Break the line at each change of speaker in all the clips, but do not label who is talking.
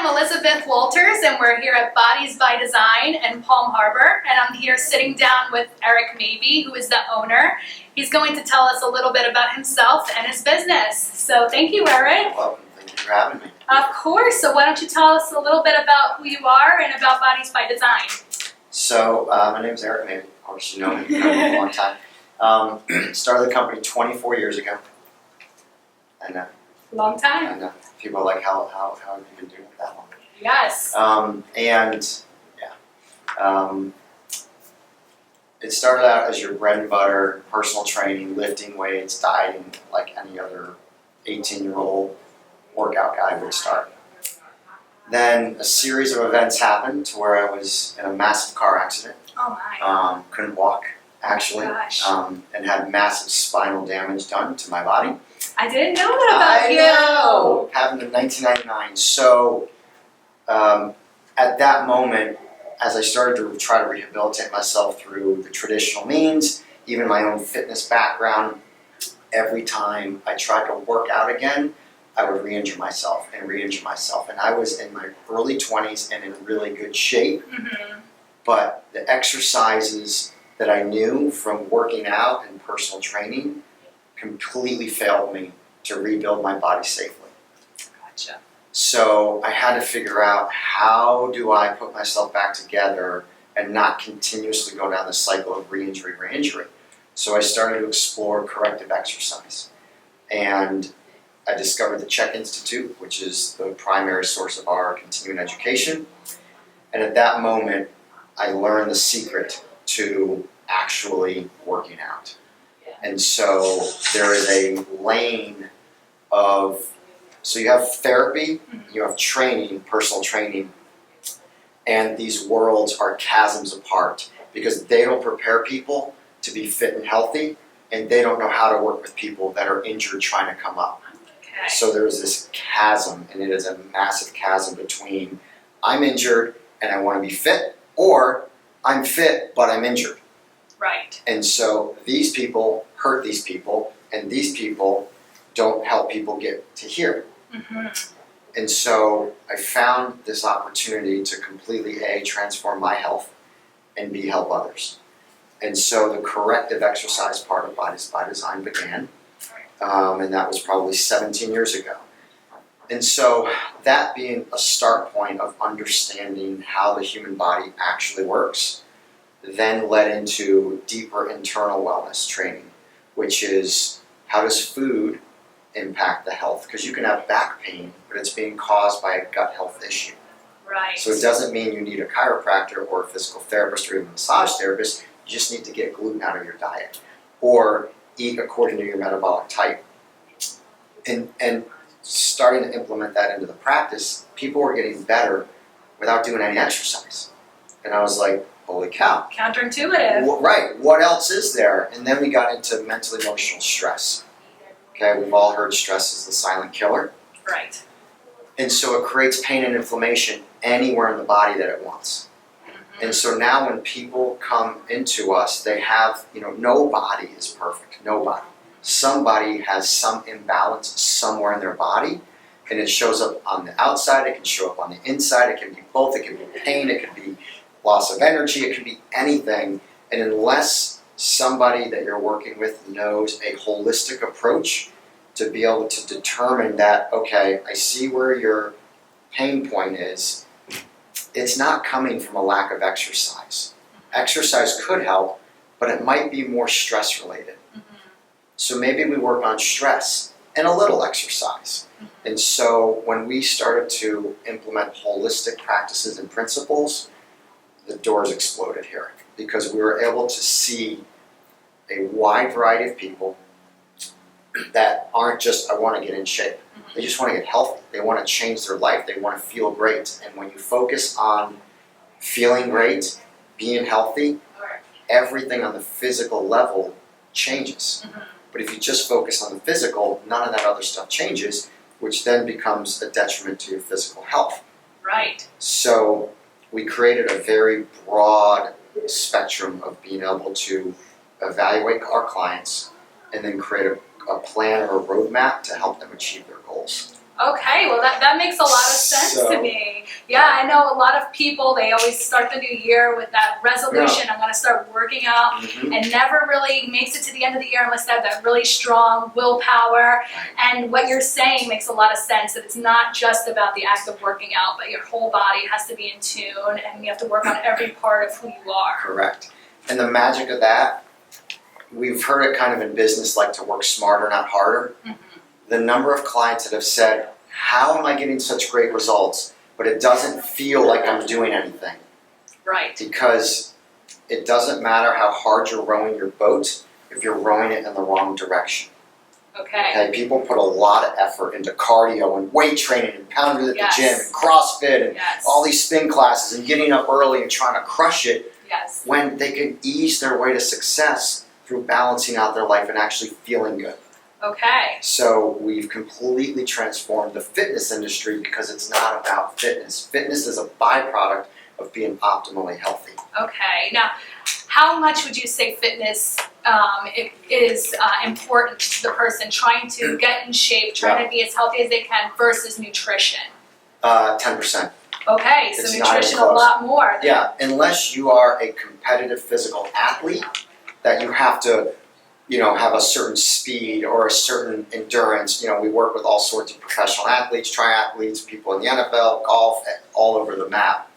I'm Elizabeth Walters, and we're here at Bodies by Design in Palm Harbor, and I'm here sitting down with Eric Mabey, who is the owner. He's going to tell us a little bit about himself and his business. So thank you, Eric.
Welcome. Thank you for having me.
Of course. So why don't you tell us a little bit about who you are and about Bodies by Design?
So my name is Eric Mabey. Of course, you know me. I've known me a long time. Started the company 24 years ago. And
Long time.
and people are like, how have you been doing it that long?
Yes.
It started out as your bread and butter, personal training, lifting weights, dieting, like any other 18-year-old workout guy would start. Then a series of events happened to where I was in a massive car accident.
Oh my.
Couldn't walk, actually,
Gosh.
and had massive spinal damage done to my body.
I didn't know that about you.
know. Happened in 1999. So at that moment, as I started to try to rehabilitate myself through the traditional means, even my own fitness background, every time I tried to work out again, I would re-injure myself and re-injure myself. And I was in my early 20s and in really good shape, but the exercises that I knew from working out and personal training completely failed me to rebuild my body safely.
Gotcha.
So I had to figure out, how do I put myself back together and not continuously go down the cycle of re-injury. So I started to explore corrective exercise. And I discovered the CHEK Institute, which is the primary source of our continuing education. And at that moment, I learned the secret to actually working out. And so there is a lane of, so you have therapy, you have training, personal training, and these worlds are chasms apart because they don't prepare people to be fit and healthy, and they don't know how to work with people that are injured trying to come up.
Okay.
So there's this chasm, and it is a massive chasm between I'm injured and I want to be fit, or I'm fit but I'm injured.
Right.
And so these people hurt these people, and these people don't help people get to here. And so I found this opportunity to completely transform my health and help others. And so the corrective exercise part of Bodies by Design began, and that was probably 17 years ago. And so that being a start point of understanding how the human body actually works, then led into deeper internal wellness training, which is, how does food impact the health? Because you can have back pain, but it's being caused by a gut health issue.
Right.
So it doesn't mean you need a chiropractor or a physical therapist or even a massage therapist. You just need to get gluten out of your diet or eat according to your metabolic type. And starting to implement that into the practice, people were getting better without doing any exercise. And I was like, holy cow.
Counterintuitive.
Right, what else is there? And then we got into mental emotional stress. Okay, we've all heard stress is the silent killer.
Right.
And so it creates pain and inflammation anywhere in the body that it wants. And so now when people come into us, they have, no body is perfect, nobody. Somebody has some imbalance somewhere in their body, and it shows up on the outside, it can show up on the inside, it can be both, it can be pain, it can be loss of energy, it can be anything. And unless somebody that you're working with knows a holistic approach to be able to determine that, okay, I see where your pain point is, it's not coming from a lack of exercise. Exercise could help, but it might be more stress related. So maybe we work on stress and a little exercise. And so when we started to implement holistic practices and principles, the doors exploded here because we were able to see a wide variety of people that aren't just, I want to get in shape. They just want to get healthy. They want to change their life. They want to feel great. And when you focus on feeling great, being healthy, everything on the physical level changes. But if you just focus on the physical, none of that other stuff changes, which then becomes a detriment to your physical health.
Right.
So we created a very broad spectrum of being able to evaluate our clients and then create a plan or a roadmap to help them achieve their goals.
Okay, well that makes a lot of sense to me. Yeah, I know a lot of people, they always start the new year with that resolution, I'm gonna start working out,
Mhm.
and never really makes it to the end of the year unless they have that really strong willpower. And what you're saying makes a lot of sense, that it's not just about the act of working out, but your whole body has to be in tune, and you have to work on every part of who you are.
Correct. And the magic of that, we've heard it kind of in business, like to work smarter, not harder.
Mhm.
The number of clients that have said, how am I getting such great results, but it doesn't feel like I'm doing anything?
Right.
Because it doesn't matter how hard you're rowing your boat if you're rowing it in the wrong direction.
Okay.
Okay, people put a lot of effort into cardio and weight training and pounding at
Yes.
the gym and CrossFit and
Yes.
all these spin classes and getting up early and trying to crush it,
Yes.
when they can ease their way to success through balancing out their life and actually feeling good.
Okay.
So we've completely transformed the fitness industry because it's not about fitness. Fitness is a byproduct of being optimally healthy.
Okay. Now, how much would you say fitness is important to the person trying to get in shape, trying to be as healthy as they can, versus nutrition?
10%.
Okay, so
It's not even
nutrition a
close.
lot more.
Yeah, unless you are a competitive physical athlete, that you have to, have a certain speed or a certain endurance. We work with all sorts of professional athletes, triathletes, people in the NFL, golf, all over the map.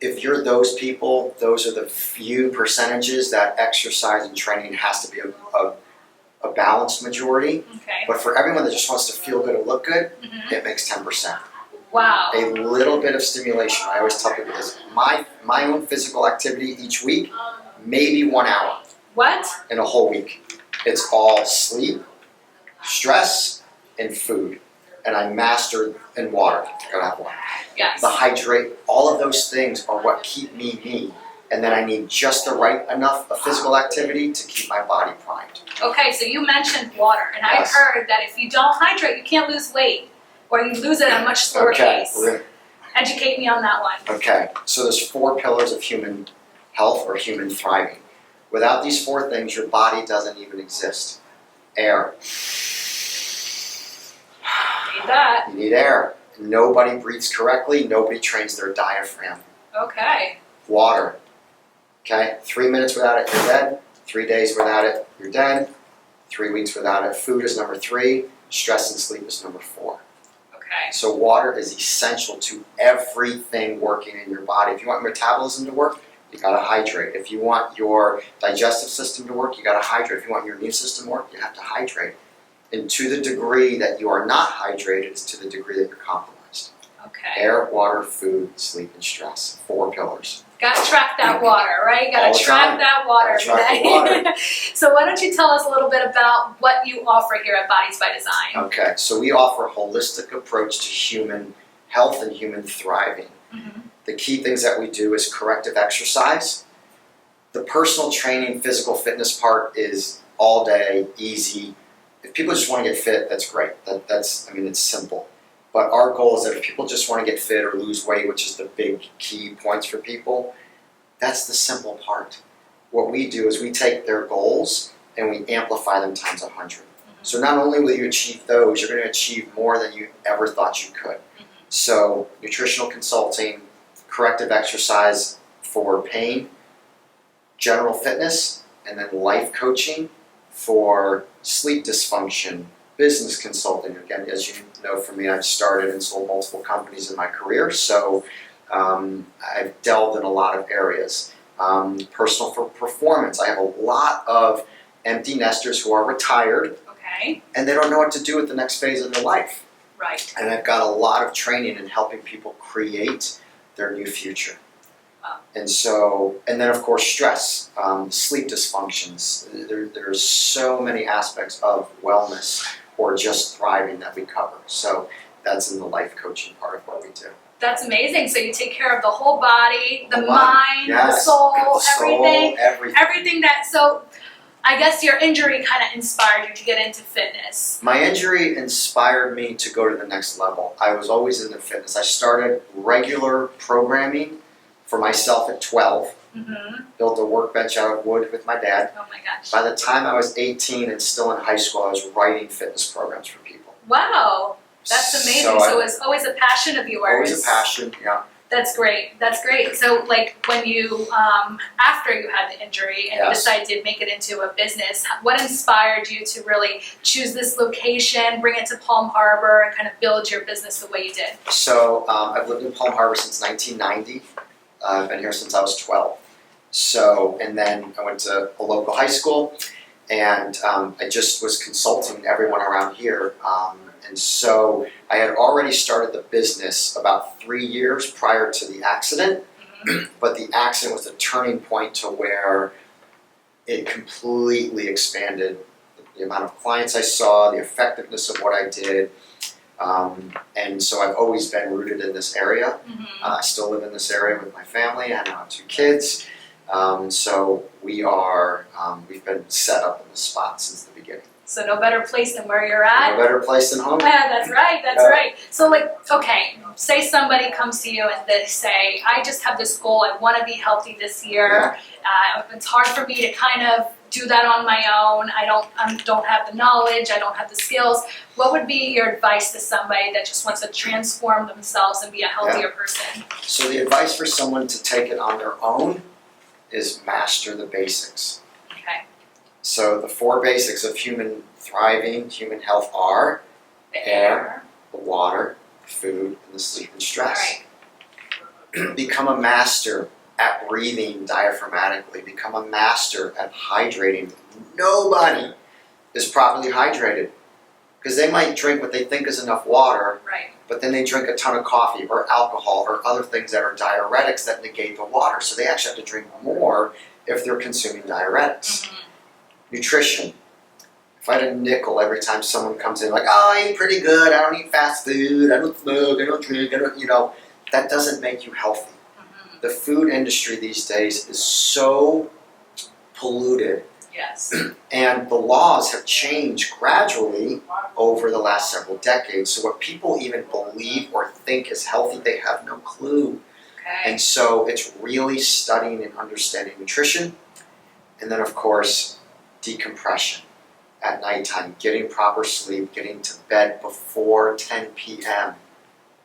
If you're those people, those are the few percentages that exercise and training has to be a balanced majority.
Okay.
But for everyone that just wants to feel good and look good,
Mhm.
it makes 10%.
Wow.
A little bit of stimulation. I always tell people this. My own physical activity each week, maybe 1 hour
What?
in a whole week. It's all sleep, stress, and food. And I mastered in water. Gotta have water.
Yes.
The hydrate, all of those things are what keep me me. And then I need just the right enough of physical activity to keep my body primed.
Okay, so you mentioned water, and I've
Yes.
heard that if you don't hydrate, you can't lose weight, or you lose it at a much slower pace. Educate me on that one.
Okay, so there's 4 pillars of human health or human thriving. Without these 4 things, your body doesn't even exist. Air.
Need that.
You need air. Nobody breathes correctly. Nobody trains their diaphragm.
Okay.
Water. Okay, 3 minutes without it, you're dead. 3 days without it, you're dead. 3 weeks without it. Food is number 3. Stress and sleep is number 4.
Okay.
So water is essential to everything working in your body. If you want metabolism to work, you gotta hydrate. If you want your digestive system to work, you gotta hydrate. If you want your immune system to work, you have to hydrate. And to the degree that you are not hydrated is to the degree that you're compromised.
Okay.
Air, water, food, sleep, and stress. 4 pillars.
Gotta track that water, right?
All
Gotta
the
track
time.
that water
Gotta track
every
the
day. So why don't you tell us a little bit about what you offer here at Bodies by Design?
Okay, so we offer a holistic approach to human health and human thriving.
Mhm.
The key things that we do is corrective exercise. The personal training, physical fitness part is all day, easy. If people just want to get fit, that's great. It's simple. But our goal is that if people just want to get fit or lose weight, which is the big key points for people, that's the simple part. What we do is we take their goals and we amplify them times 100. So not only will you achieve those, you're going to achieve more than you ever thought you could. So nutritional consulting, corrective exercise for pain, general fitness, and then life coaching for sleep dysfunction, business consulting. Again, as you know from me, I've started and sold multiple companies in my career, so I've delved in a lot of areas. Personal for performance. I have a lot of empty nesters who are retired
Okay.
and they don't know what to do with the next phase of their life.
Right.
And I've got a lot of training in helping people create their new future.
Wow.
And then of course stress, sleep dysfunctions. There's so many aspects of wellness or just thriving that we cover. So that's in the life coaching part of what we do.
That's amazing. So you take care of the whole body, the
The
mind, the
Yes,
soul,
the soul,
everything.
everything.
Everything that, so I guess your injury kind of inspired you to get into fitness.
My injury inspired me to go to the next level. I was always into fitness. I started regular programming for myself at 12.
Mm-hmm.
Built a workbench out of wood with my dad.
Oh my gosh.
By the time I was 18 and still in high school, I was writing fitness programs for people.
Wow. That's amazing.
So
So it's always a passion of yours.
always a passion, yeah.
That's great. That's great. So, like, when you, after you had the injury and you
Yes.
decided to make it into a business, what inspired you to really choose this location, bring it to Palm Harbor, and kind of build your business the way you did?
So I've lived in Palm Harbor since 1990. I've been here since I was 12. So, and then I went to a local high school, and I just was consulting everyone around here. And so I had already started the business about 3 years prior to the accident, but the accident was the turning point to where it completely expanded the amount of clients I saw, the effectiveness of what I did. And so I've always been rooted in this area. I still live in this area with my family. I now have 2 kids. So we've been set up in this spot since the beginning.
So no better place than where you're at.
No better place than home.
Yeah, that's right, that's right. So like, okay, say somebody comes to you and they say, I just have this goal, I want to be healthy this year. It's hard for me to kind of do that on my own. I don't have the knowledge, I don't have the skills. What would be your advice to somebody that just wants to transform themselves and be a healthier person?
So the advice for someone to take it on their own is master the basics.
Okay.
So the 4 basics of human thriving, human health are
The
air, the water, food, and the sleep and stress.
Right.
Become a master at breathing diaphragmatically. Become a master at hydrating. Nobody is properly hydrated because they might drink what they think is enough water,
Right.
but then they drink a ton of coffee or alcohol or other things that are diuretics that negate the water. So they actually have to drink more if they're consuming diuretics. Nutrition. If I had a nickel every time someone comes in like, oh, I eat pretty good, I don't eat fast food, I don't smoke, I don't drink, that doesn't make you healthy. The food industry these days is so polluted,
Yes.
and the laws have changed gradually over the last several decades. So what people even believe or think is healthy, they have no clue.
Okay.
And so it's really studying and understanding nutrition, and then of course, decompression at nighttime, getting proper sleep, getting to bed before 10 p.m.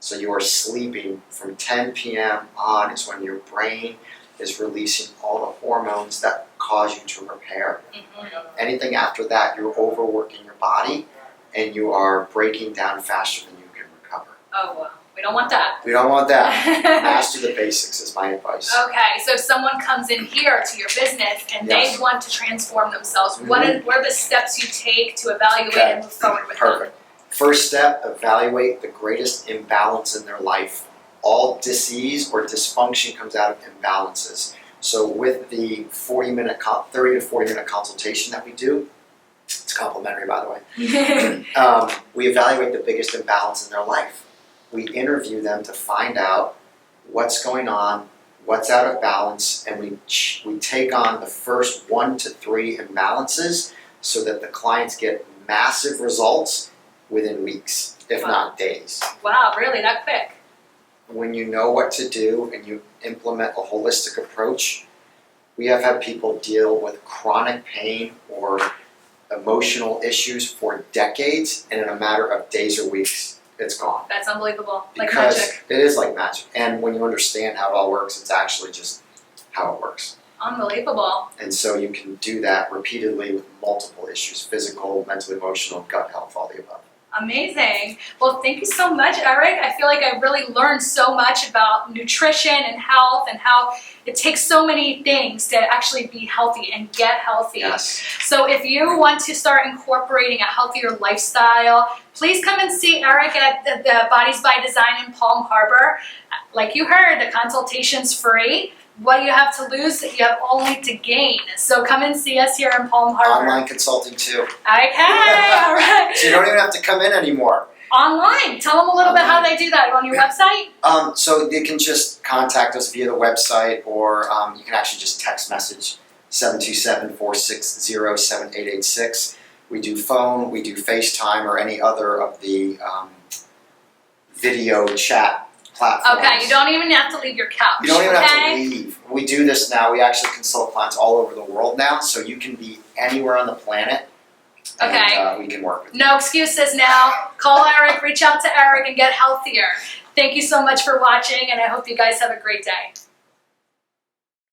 So you are sleeping from 10 p.m. on is when your brain is releasing all the hormones that cause you to repair. Anything after that, you're overworking your body and you are breaking down faster than you can recover.
Oh, wow. We don't want that.
We don't want that. Master the basics is my advice.
Okay, so if someone comes in here to your business and
Yes.
they want to transform themselves, what are the steps you take to evaluate and move forward with them?
Perfect. First step, evaluate the greatest imbalance in their life. All disease or dysfunction comes out of imbalances. So with the 30 to 40 minute consultation that we do, it's complimentary by the way, we evaluate the biggest imbalance in their life. We interview them to find out what's going on, what's out of balance, and we take on the first 1 to 3 imbalances so that the clients get massive results within weeks, if not days.
Wow, really? That quick?
When you know what to do and you implement a holistic approach, we have had people deal with chronic pain or emotional issues for decades, and in a matter of days or weeks, it's gone.
That's unbelievable. Like
Because
magic.
it is like magic. And when you understand how it all works, it's actually just how it works.
Unbelievable.
And so you can do that repeatedly with multiple issues, physical, mental, emotional, gut health, all the above.
Amazing. Well, thank you so much, Eric. I feel like I really learned so much about nutrition and health and how it takes so many things to actually be healthy and get healthy.
Yes.
So if you want to start incorporating a healthier lifestyle, please come and see Eric at the Bodies by Design in Palm Harbor. Like you heard, the consultation's free. What you have to lose, you have only to gain. So come and see us here in Palm Harbor.
Online consulting too.
Okay, all right.
So you don't even have to come in anymore.
Online. Tell them a little bit how they do that on your website.
So you can just contact us via the website, or you can actually just text message 727-460-7886. We do phone, we do FaceTime, or any other of the video chat platforms.
Okay, you don't even have to leave your couch.
You don't even have to
okay?
leave. We do this now. We actually consult clients all over the world now, so you can be anywhere on the planet
Okay.
And we can work with you.
No excuses now. Call Eric, reach out to Eric, and get healthier. Thank you so much for watching, and I hope you guys have a great day.